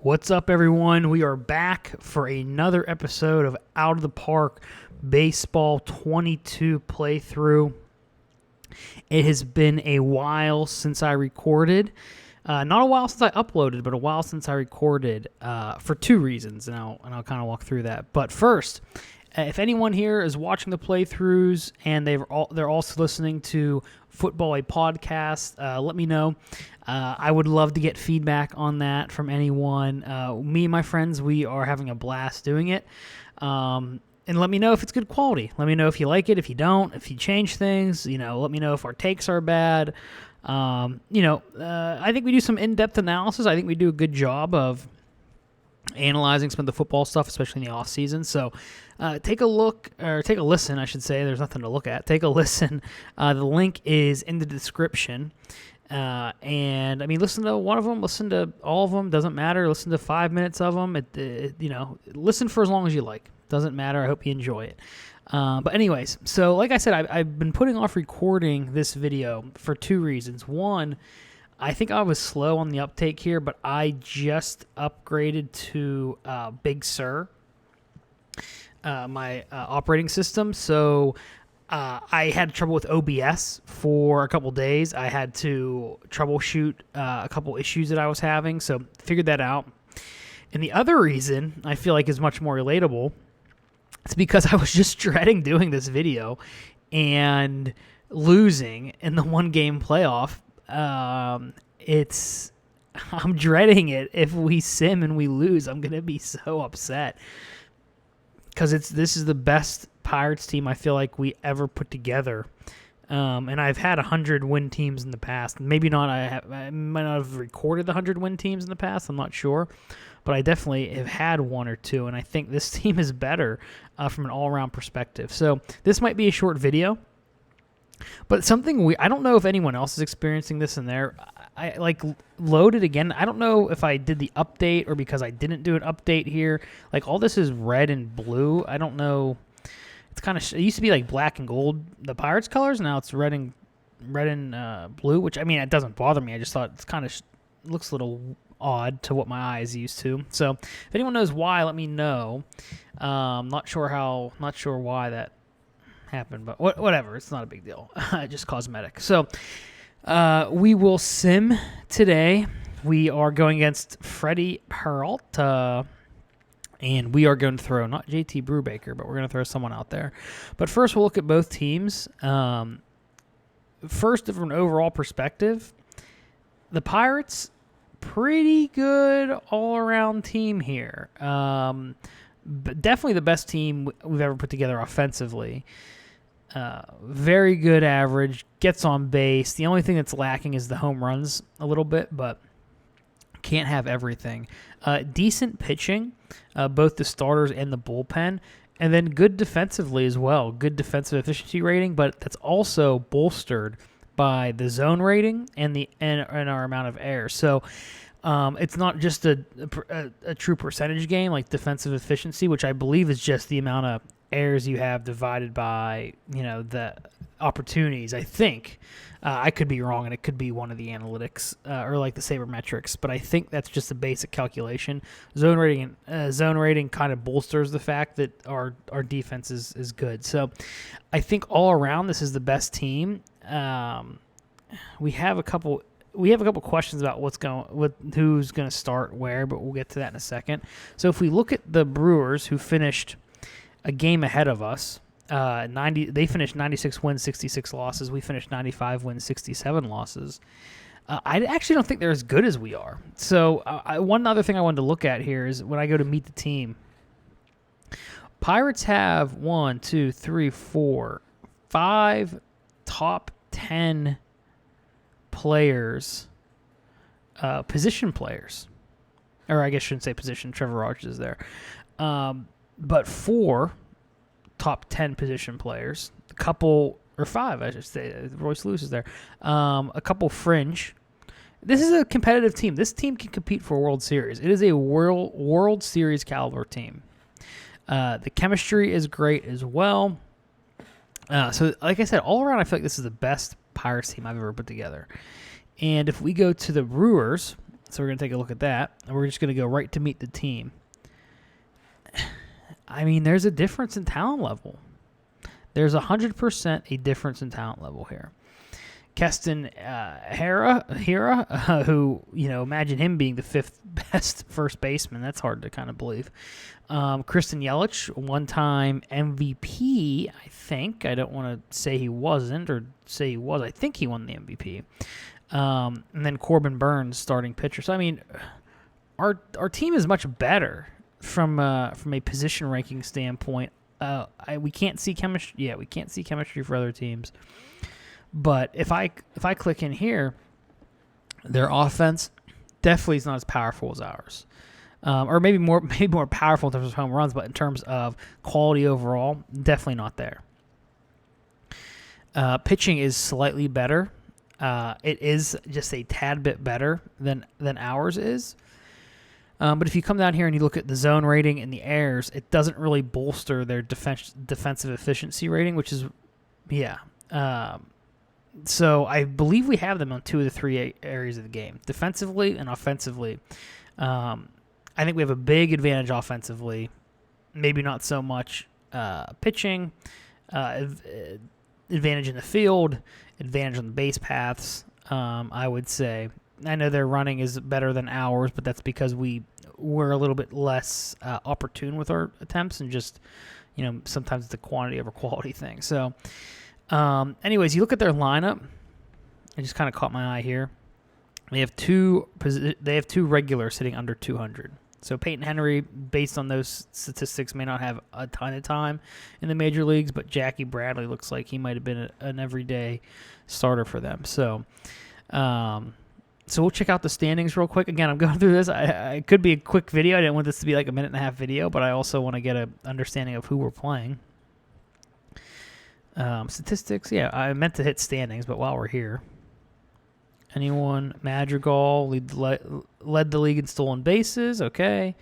What's up, everyone? We are back for another episode of Out of the Park Baseball 22 playthrough. It has been a while since I recorded. Not a while since I uploaded, but a while since I recorded for two reasons, and I'll kind of walk through that. But first, if anyone here is watching the playthroughs and they're also listening to Football a Podcast, let me know. I would love to get feedback on that from anyone. Me and my friends, we are having a blast doing it. And let me know if it's good quality. Let me know if you like it, if you don't, if you change things. Let me know if our takes are bad. I think we do some in-depth analysis. I think we do a good job of analyzing some of the football stuff, especially in the off season. So take a listen, I should say. There's nothing to look at. Take a listen. The link is in the description. Listen to one of them, listen to all of them, doesn't matter. Listen to 5 minutes of them. Listen for as long as you like. Doesn't matter. I hope you enjoy it. But anyways, so like I said, I've been putting off recording this video for two reasons. One, I think I was slow on the uptake here, but I just upgraded to Big Sur, my operating system. So I had trouble with OBS for a couple days. I had to troubleshoot a couple issues that I was having, so figured that out. And the other reason I feel like is much more relatable, it's because I was just dreading doing this video and losing in the one-game playoff. I'm dreading it. If we sim and we lose, I'm going to be so upset. Because this is the best Pirates team I feel like we ever put together. And I've had 100-win teams in the past. Maybe not. I might not have recorded the 100-win teams in the past. I'm not sure. But I definitely have had one or two. And I think this team is better from an all-around perspective. So this might be a short video. But something I don't know if anyone else is experiencing this in there. I loaded again. I don't know if I did the update or because I didn't do an update here. All this is red and blue. I don't know. It's kind of it used to be black and gold, the Pirates colors. Now it's red and blue, which it doesn't bother me. I just thought it's kind of looks a little odd to what my eyes used to. So if anyone knows why, let me know. Not sure why that happened, but whatever. It's not a big deal. Just cosmetic. So we will sim today. We are going against Freddie Peralta, and we are going to throw not JT Brubaker, but we're going to throw someone out there. But first, we'll look at both teams. First, from an overall perspective, the Pirates, pretty good all-around team here. But definitely the best team we've ever put together offensively. Very good average, gets on base. The only thing that's lacking is the home runs a little bit, but can't have everything. Decent pitching, both the starters and the bullpen, and then good defensively as well. Good defensive efficiency rating, but that's also bolstered by the zone rating and our amount of errors. So it's not just a true percentage game like defensive efficiency, which I believe is just the amount of errors you have divided by the opportunities. I think I could be wrong, and it could be one of the analytics or the sabermetrics, but I think that's just a basic calculation. Zone rating kind of bolsters the fact that our defense is good. So I think all around this is the best team. We have a couple questions about who's going to start where, but we'll get to that in a second. So if we look at the Brewers, who finished a game ahead of us, they finished 96 wins, 66 losses. We finished 95 wins, 67 losses. I actually don't think they're as good as we are. So one other thing I wanted to look at here is when I go to meet the team, Pirates have 5 top 10 players, position players. Or I guess I shouldn't say position. Trevor Rogers is there. But 4 top 10 position players, a couple, or 5, I should say. Royce Lewis is there. A couple fringe. This is a competitive team. This team can compete for a World Series. It is a World Series caliber team. The chemistry is great as well. So, like I said, all around, I feel like this is the best Pirates team I've ever put together. And if we go to the Brewers, So we're going to take a look at that. And we're just going to go right to meet the team. I mean, there's a difference in talent level. There's 100% a difference in talent level here. Keston Hera, who, imagine him being the 5th best first baseman. That's hard to kind of believe. Kristen Yelich, one-time MVP, I think. I don't want to say he wasn't or say he was. I think he won the MVP. And then Corbin Burns, starting pitcher. So, I mean, our team is much better from a position ranking standpoint. We can't see chemistry. Yeah, we can't see chemistry for other teams. But if I click in here, their offense definitely is not as powerful as ours, or maybe more powerful in terms of home runs, but in terms of quality overall, definitely not there. Pitching is slightly better. It is just a tad bit better than ours is. But if you come down here and you look at the zone rating and the errors, it doesn't really bolster their defensive efficiency rating, which is, so I believe we have them on 2 of the 3 areas of the game, defensively and offensively. I think we have a big advantage offensively, maybe not so much pitching, advantage in the field, advantage on the base paths, I would say. I know their running is better than ours, but that's because we're a little bit less opportune with our attempts and just, sometimes it's a quantity over quality thing. So, anyways, you look at their lineup. It just kind of caught my eye here. They have two regulars sitting under 200. So Peyton Henry, based on those statistics, may not have a ton of time in the major leagues, but Jackie Bradley looks like he might have been an everyday starter for them. So, so we'll check out the standings real quick. Again, I'm going through this. It could be a quick video. I didn't want this to be like a 1.5-minute video, but I also want to get an understanding of who we're playing. Statistics, yeah, I meant to hit standings, but while we're here. Anyone? Madrigal led the league in stolen bases. Okay.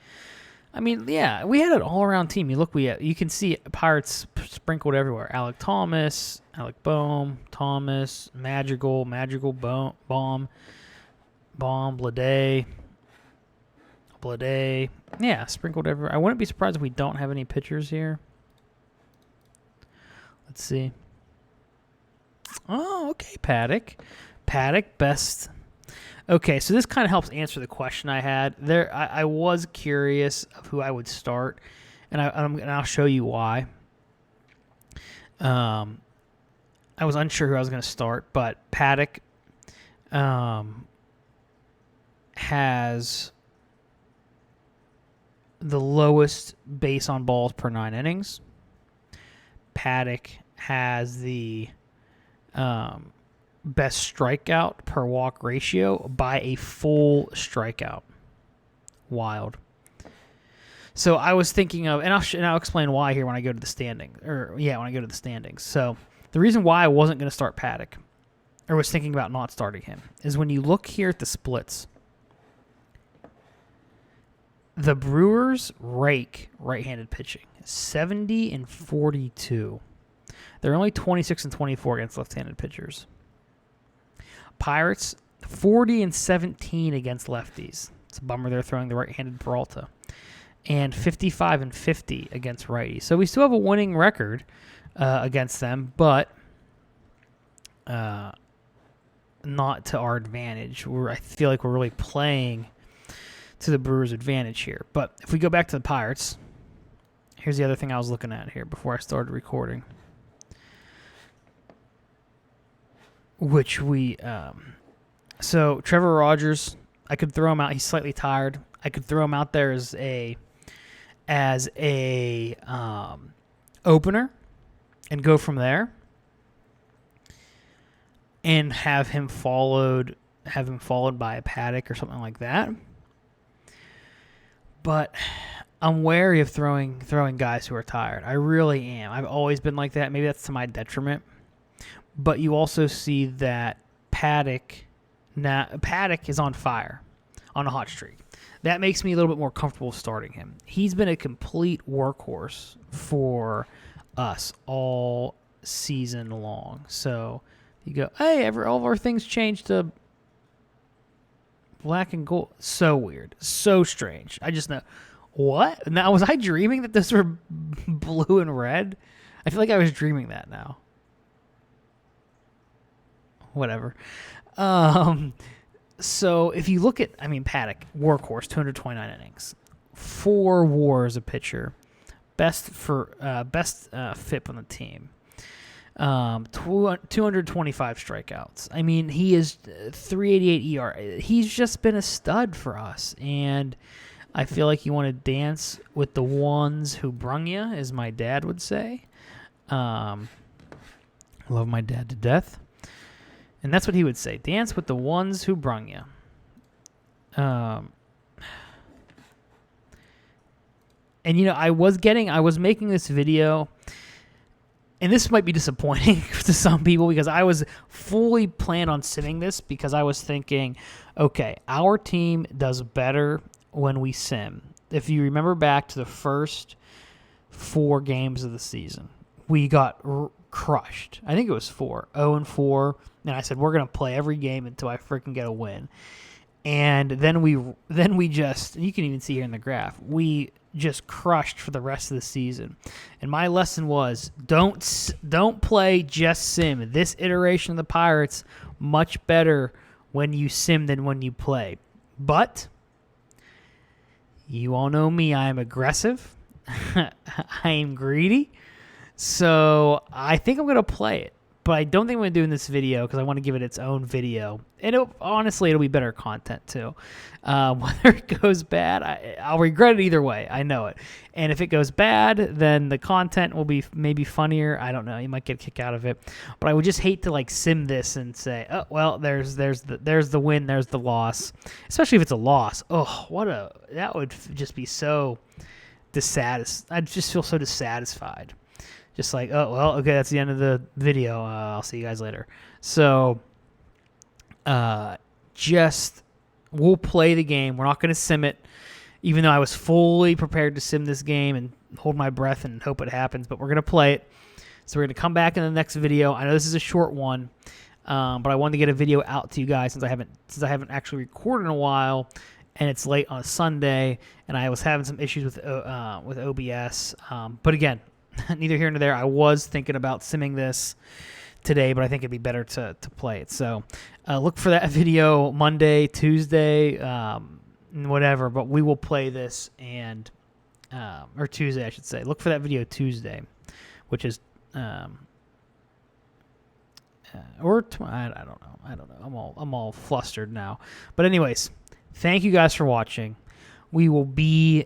I mean, yeah, we had an all-around team. You can see Pirates sprinkled everywhere. Alec Thomas, Alec Boehm, Thomas, Madrigal, Baum, Blade. Yeah, sprinkled everywhere. I wouldn't be surprised if we don't have any pitchers here. Let's see. Oh, okay, Paddock, best. Okay, so this kind of helps answer the question I had. I was curious of who I would start, and I'll show you why. I was unsure who I was going to start, but Paddock has the lowest base on balls per 9 innings. Paddock has the best strikeout per walk ratio by a full strikeout. Wild. So I was thinking of, and I'll explain why here when I go to the standings. So the reason why I wasn't going to start Paddock, or was thinking about not starting him, is when you look here at the splits, the Brewers rake right-handed pitching, 70 and 42. They're only 26 and 24 against left-handed pitchers. Pirates, 40 and 17 against lefties. It's a bummer they're throwing the right-handed Peralta. And 55 and 50 against righties. So we still have a winning record against them, but not to our advantage. I feel like we're really playing to the Brewers' advantage here. But if we go back to the Pirates, here's the other thing I was looking at here before I started recording. So Trevor Rogers, I could throw him out. He's slightly tired. I could throw him out there as a opener and go from there, and have him followed by a Paddock or something like that. But I'm wary of throwing guys who are tired. I really am. I've always been like that. Maybe that's to my detriment. But you also see that Paddock is on fire, on a hot streak. That makes me a little bit more comfortable starting him. He's been a complete workhorse for us all season long. So you go, hey, all of our things changed to black and gold. So weird. So strange. I just know. What? Now, was I dreaming that those were blue and red? I feel like I was dreaming that now. Whatever. So if you look at, Paddock, workhorse, 229 innings, 4 WAR as a pitcher, best FIP on the team, 225 strikeouts. He is 388 ERA. He's just been a stud for us, and I feel like you want to dance with the ones who brung you, as my dad would say. Love my dad to death. And that's what he would say. Dance with the ones who brung you. And, I was making this video, and this might be disappointing to some people because I was fully planned on simming this because I was thinking, okay, our team does better when we sim. If you remember back to the first 4 games of the season, we got crushed. I think it was 0-4. And I said, we're going to play every game until I freaking get a win. And then we just, you can even see here in the graph, we just crushed for the rest of the season. And my lesson was, don't play just sim. This iteration of the Pirates, much better when you sim than when you play. But you all know me, I am aggressive. I am greedy. So I think I'm going to play it. But I don't think I'm going to do in this video because I want to give it its own video. And honestly, it'll be better content too. Whether it goes bad, I'll regret it either way. I know it. And if it goes bad, then the content will be maybe funnier. I don't know. You might get a kick out of it. But I would just hate to sim this and say, oh, well, there's the win, there's the loss. Especially if it's a loss. Oh, that would just be so dissatisfied. I'd just feel so dissatisfied. Just like, oh, well, okay, that's the end of the video. I'll see you guys later. So, we'll play the game. We're not going to sim it, even though I was fully prepared to sim this game and hold my breath and hope it happens, but we're going to play it. So we're going to come back in the next video. I know this is a short one, but I wanted to get a video out to you guys since I haven't actually recorded in a while, and it's late on a Sunday, and I was having some issues with OBS. But again, neither here nor there. I was thinking about simming this today, but I think it'd be better to play it. So look for that video Monday, Tuesday, whatever. But we will play this or Tuesday, I should say. Look for that video Tuesday, which is I don't know. I'm all flustered now. But anyways, thank you guys for watching. We will be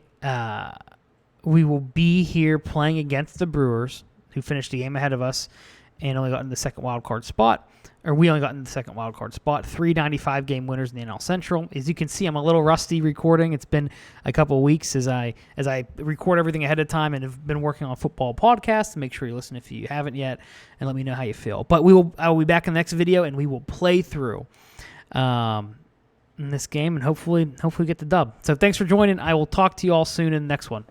here playing against the Brewers, who finished the game ahead of us and only got in the second wild card spot. Or we only got in the second wild card spot. 395 game winners in the NL Central. As you can see, I'm a little rusty recording. It's been a couple of weeks as I record everything ahead of time and have been working on football podcasts. Make sure you listen if you haven't yet, and let me know how you feel. But I will be back in the next video, and we will play through in this game and hopefully get the dub. So thanks for joining. I will talk to you all soon in the next one.